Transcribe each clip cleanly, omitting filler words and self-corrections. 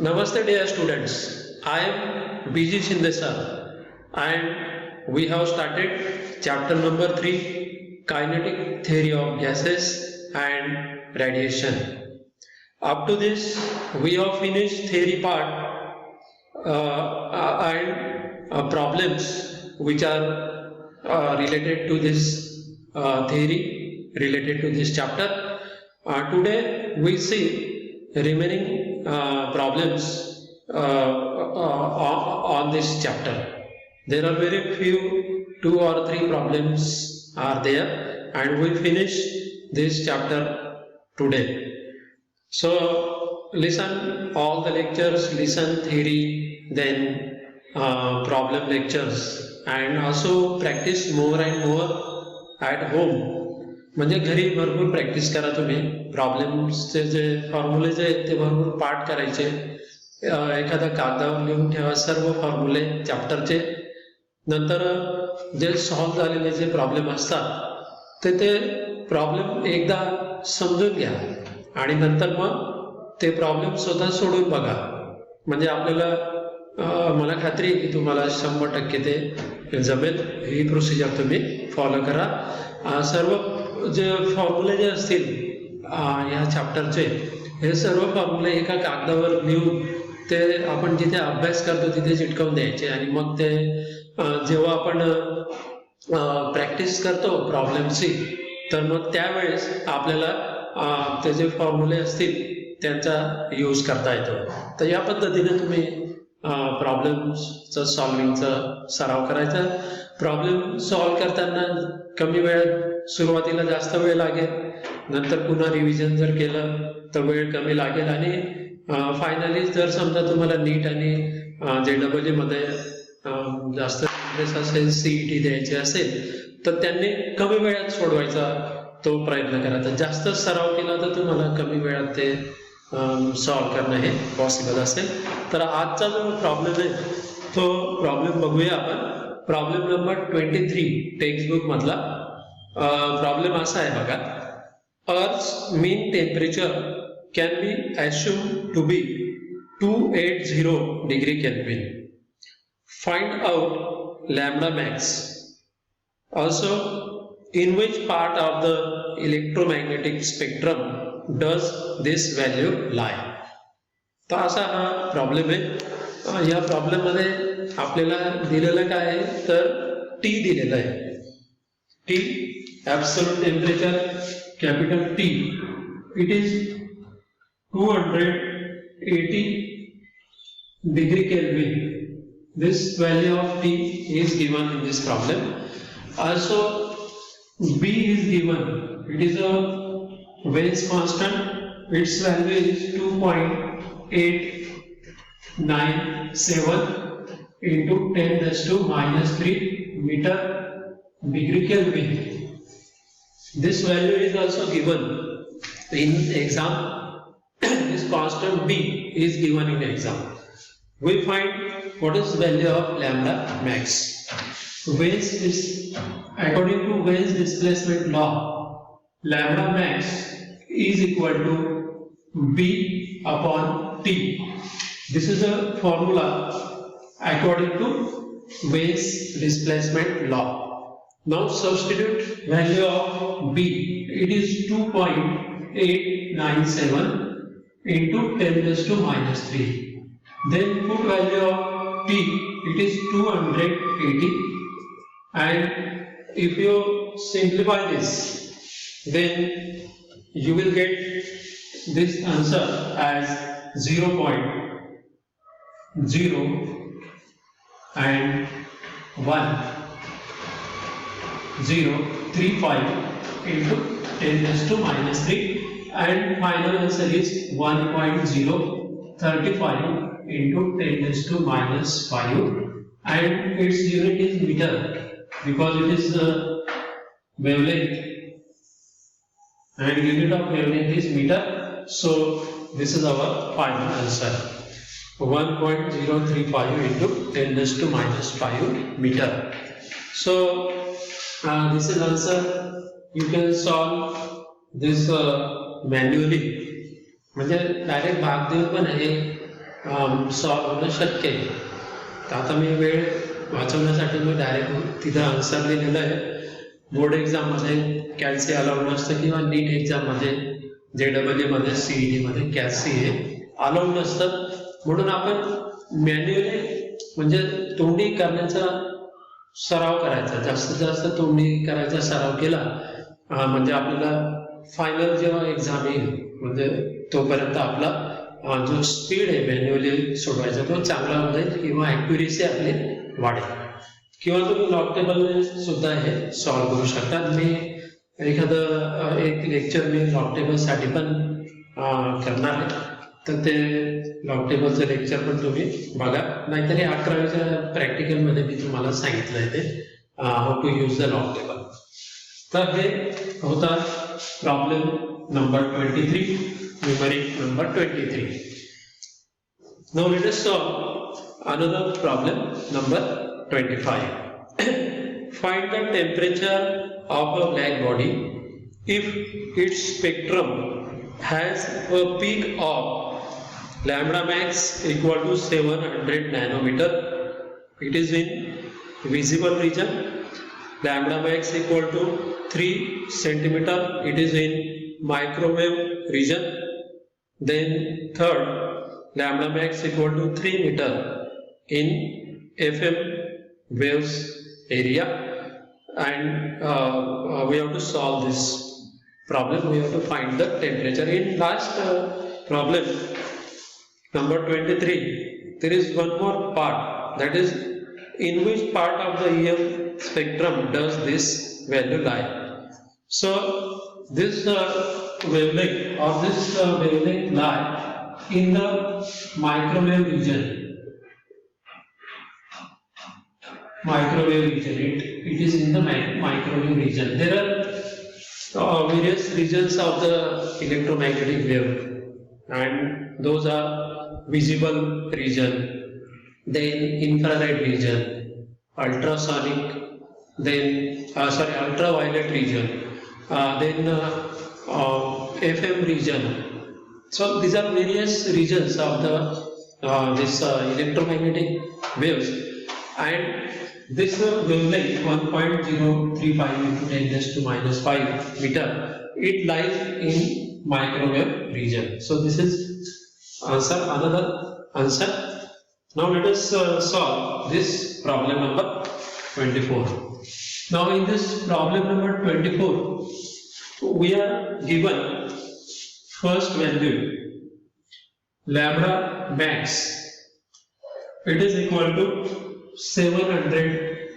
Namaste dear students, I am B.G.Shinde sir and we have started chapter number 3 kinetic theory of gases and radiation. Up to this we have finished theory part and problems which are related to this theory, related to this chapter. Today we see remaining problems on this chapter. There are very few, 2 or 3 problems are there, and we finish this chapter today. So listen all the lectures, listen theory, then problem lectures, and also practice more and more at home. म्हणजे घरी भरपूर practice करा तुम्ही. प्रॉब्लेम्सचे जे फॉर्म्युले जे आहेत ते भरपूर पाठ करायचे. एखादा कागदावर लिहून ठेवा सर्व फॉर्म्युले चॅप्टरचे. नंतर जे सॉल्व्ह झालेले जे प्रॉब्लेम असतात ते प्रॉब्लेम एकदा समजून घ्या आणि नंतर मग ते प्रॉब्लेम स्वतः सोडून बघा. म्हणजे आपल्याला मला खात्री आहे की तुम्हाला 100% ते जमेल. ही प्रोसिजर तुम्ही फॉलो करा. सर्व जे फॉर्म्युले जे असतील या चॅप्टरचे हे सर्व फॉर्म्युले एका कागदावर लिहून ते आपण जिथे अभ्यास करतो तिथे चिटकवून द्यायचे आणि मग ते जेव्हा आपण प्रॅक्टिस करतो प्रॉब्लेमची तर मग त्यावेळेस आपल्याला ते जे फॉर्म्युले असतील त्यांचा यूज करता येतो. तर या पद्धतीने तुम्ही प्रॉब्लेम्सचं सॉल्विंगचा सराव करायचा. प्रॉब्लेम सॉल्व करताना कमी वेळात सुरुवातीला जास्त वेळ लागेल, नंतर पुन्हा रिव्हिजन जर केलं तर वेळ कमी लागेल आणि फायनली जर समजा तुम्हाला नीट आणि JEE मध्ये जास्त इंटरेस्ट असेल, CET द्यायची असेल तर त्यांनी कमी वेळात सोडवायचा तो प्रयत्न करा. तर जास्त सराव केला तर तुम्हाला कमी वेळात ते सॉल्व करणं हे पॉसिबल असेल. तर आजचा जो प्रॉब्लेम आहे तो प्रॉब्लेम बघूया आपण. प्रॉब्लेम नंबर 23 टेक्स्टबुक मधला प्रॉब्लेम असा आहे बघा. Earth mean temperature can be assumed to be 280 degree Kelvin. Find out lambda max. Also, in which part of the electromagnetic spectrum does this value lie? तर असा हा problem आहे. या problem मध्ये आपल्याला दिलेलं काय आहे तर T दिलेलं आहे. T absolute temperature capital T, it is 280 degree Kelvin. This value of T is given in this problem. Also B is given, it is a Weins constant, its value is 2.897 into 10⁻³ meter degree Kelvin. This value is also given in exam. This constant B is given in exam. We find what is value of lambda max. Weins is according to Weins displacement law. Lambda max is equal to B upon T. This is a formula according to Weins displacement law. Now substitute value of B. It is 2.897 into 10⁻³. Then put value of T. It is 280. And if you simplify this, then you will get this answer as 0.0 and 1.035 into 10⁻³ and final answer is 1.035 into 10⁻⁵ and its unit is meter because it is the wavelength and unit of wavelength is meter. So this is our final answer, 1.035 into 10⁻⁵ meter. So this is answer. You can solve this manually. म्हणजे direct भाग देऊन पण आहे solve होणं शक्य आहे. तर आता मी वेळ वाचवण्यासाठी मी डायरेक्ट तिथं आन्सर लिहिलेलं आहे. बोर्ड एक्झाममध्ये कॅल्सी अलाउड नसतं किंवा नीट एक्झाममध्ये JEE CET कॅल्सी हे अलाउड नसतं. म्हणून आपण मॅन्युअली म्हणजे तोंडी करण्याचा सराव करायचा, जास्तीत जास्त तोंडी करायचा सराव केला म्हणजे आपल्याला फायनल जेव्हा एक्झाम येईल म्हणजे तोपर्यंत आपला जो स्पीड आहे मॅन्युअली सोडवायचा तो चांगला होईल किंवा ॲक्युरेसी आपली वाढेल. किंवा तुम्ही लॉग टेबलने सुद्धा हे सॉल्व करू शकता. मी एखादं एक लेक्चर मी लॉग टेबलसाठी पण करणार आहे, तर ते लॉग टेबलचं लेक्चर पण तुम्ही बघा. नाहीतरी 11वीच्या प्रॅक्टिकलमध्ये मी तुम्हाला सांगितलं आहे ते how to use the log table. तर हे होता problem number 23, numeric number 23. Now let us solve another problem number 25. Find the temperature of a black body if its spectrum has a peak of lambda max equal to 700 nanometer. It is in visible region. Lambda max equal to 3 centimeter. It is in microwave region. Then third, lambda max equal to 3 meter in FM waves area. And we have to solve this problem. We have to find the temperature. In last problem number 23, there is one more part, that is in which part of the EM spectrum does this value lie. So this wavelength or this wavelength lie in the microwave region. It is in the microwave region. There are various regions of the electromagnetic wave, and those are visible region, then infrared region, ultrasonic, then ultraviolet region, then FM region. So these are various regions of the this electromagnetic waves, and this wavelength 1.035 into 10 raised to minus 5 meter, it lies in microwave region. So this is answer, another answer. Now let us solve this problem number 24. Now in this problem number 24, we are given first value lambda max. It is equal to 700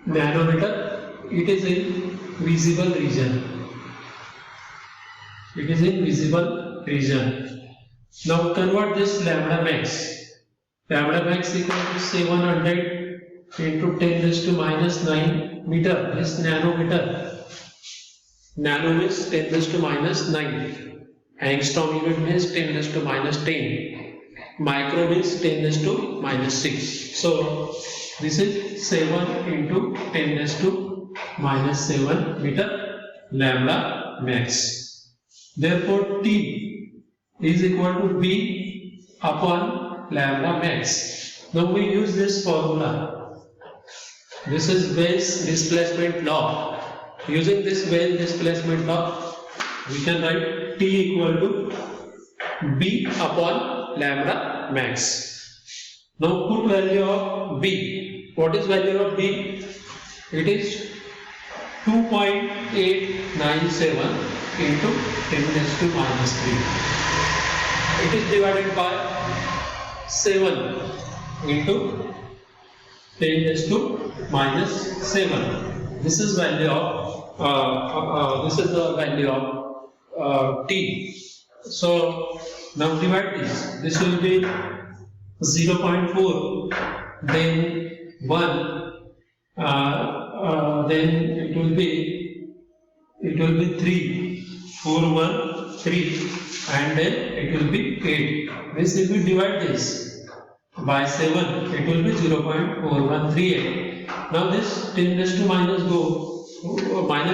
nanometer. It is in visible region. It is in visible region. Now convert this lambda max. Lambda max equal to 700 into 10 raised to minus 9 meter. This nanometer. Nano means 10 raised to minus 9. Angstrom unit means 10 raised to minus 10. Micro means 10 raised to minus 6. So this is 7 into 10 raised to minus 7 meter lambda max. Therefore T is equal to B upon lambda max. Now we use this formula. This is Wein's displacement law. Using this Wein's displacement law, we can write T equal to B upon lambda max. Now put value of B. What is value of B? It is 2.897 into 10 raised to minus 3. It is divided by 7 into 10 raised to minus 7. This is value of this is the value of T. So now divide this. This will be 0.4, then 1, then it will be 3, 4, 1, 3, and then it will be 8. This if we divide this by 7, it will be 0.4138. Now this 10 raised to minus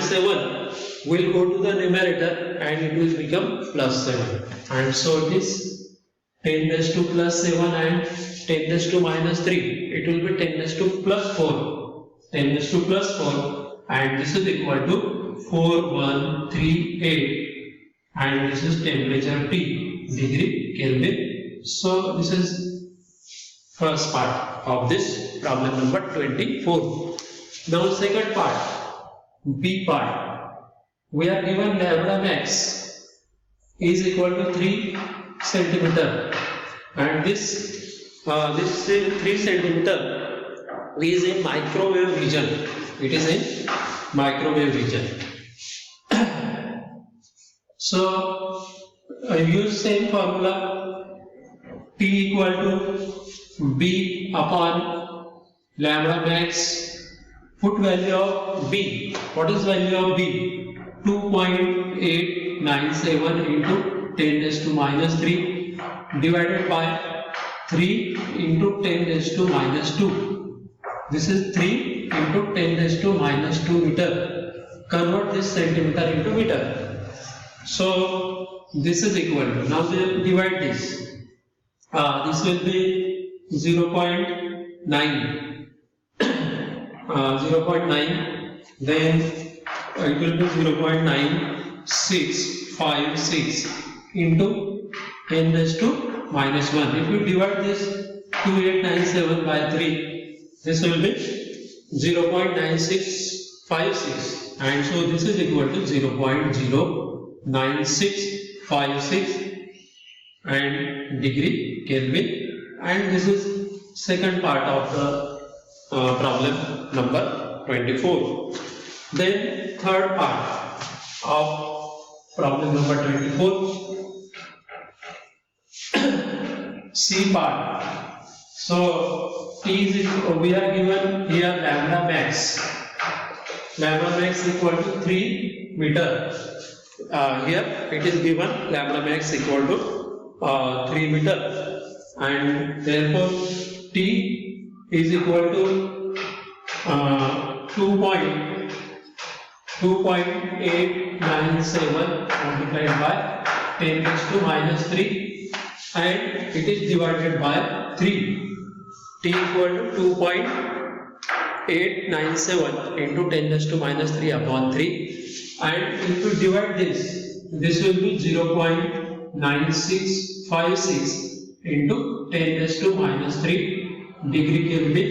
7 will go to the numerator and it will become plus 7, and so it is 10 raised to plus 7 and 10 raised to minus 3. It will be 10 raised to plus 4. 10 raised to plus 4 and this is equal to 4138 and this is temperature T, degree Kelvin. So this is first part of this problem number 24. Now second part, B part. We are given lambda max is equal to 3 centimeter and this 3 centimeter is in microwave region. It is in microwave region. So I use same formula, T equal to B upon lambda max. Put value of B. What is value of B? 2.897 into 10 raised to minus 3 divided by 3 into 10 raised to minus 2. This is 3 into 10 raised to minus 2 meter. Convert this centimeter into meter. So this is equal to, now we divide this. This will be 0.9. 0.9, then it will be 0.9656 into 10 raised to minus 1. If you divide this 2897 by 3, this will be 0.9656 and so this is equal to 0.09656 and degree Kelvin, and this is second part of the problem number 24. Then third part of problem number 24, C part. So T is equal, we are given here lambda max. Lambda max equal to 3 meter. Here it is given lambda max equal to 3 meter and therefore T is equal to 2.897 multiplied by 10 raised to minus 3 and it is divided by 3. T equal to 2.897 into 10 raised to minus 3 upon 3 and if you divide this will be 0.9656 into 10 raised to minus 3 degree Kelvin,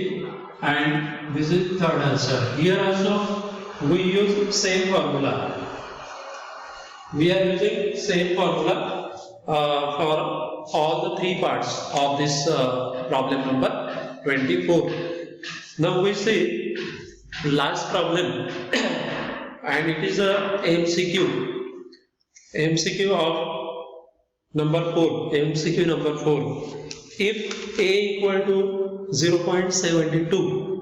and this is third answer. Here also we use same formula. We are using same formula for all the three parts of this problem number 24. Now we see last problem and it is a MCQ of number 4. MCQ number 4. If A equal to 0.72,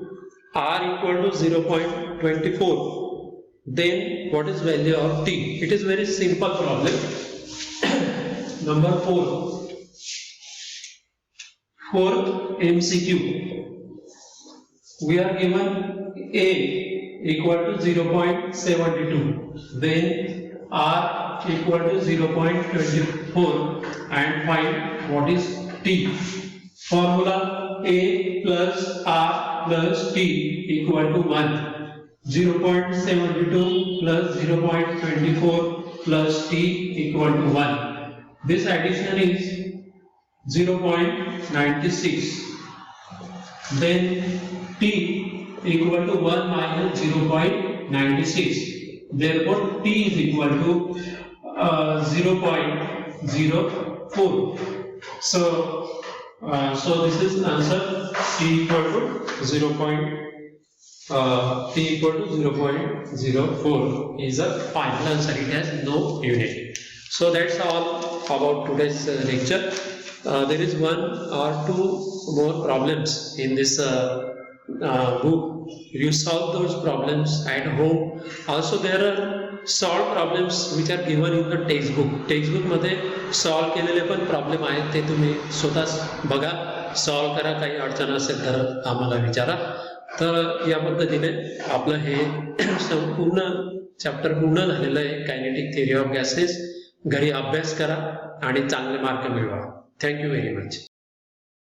R equal to 0.24, then what is value of T? It is very simple problem. Number 4. Fourth MCQ. We are given A equal to 0.72, then R equal to 0.24 and find what is T. Formula A plus R plus T equal to 1. 0.72 plus 0.24 plus T equal to 1. This addition is 0.96. Then T equal to 1 minus 0.96. Therefore T is equal to 0.04. So this is answer. T equal to 0.04 is a final answer. It has no unit. So that's all about today's lecture. There is one or two more problems in this book. You solve those problems at home. Also there are solved problems which are given in the textbook. Textbook मध्ये solve केलेले पण problem आहेत, ते तुम्ही स्वतः बघा, solve करा. काही अडचण असेल तर आम्हाला विचारा. तर या पद्धतीने आपलं हे संपूर्ण चॅप्टर पूर्ण झालेलं आहे. Kinetic theory of gases. घरी अभ्यास करा आणि चांगले मार्क मिळवा. Thank you very much.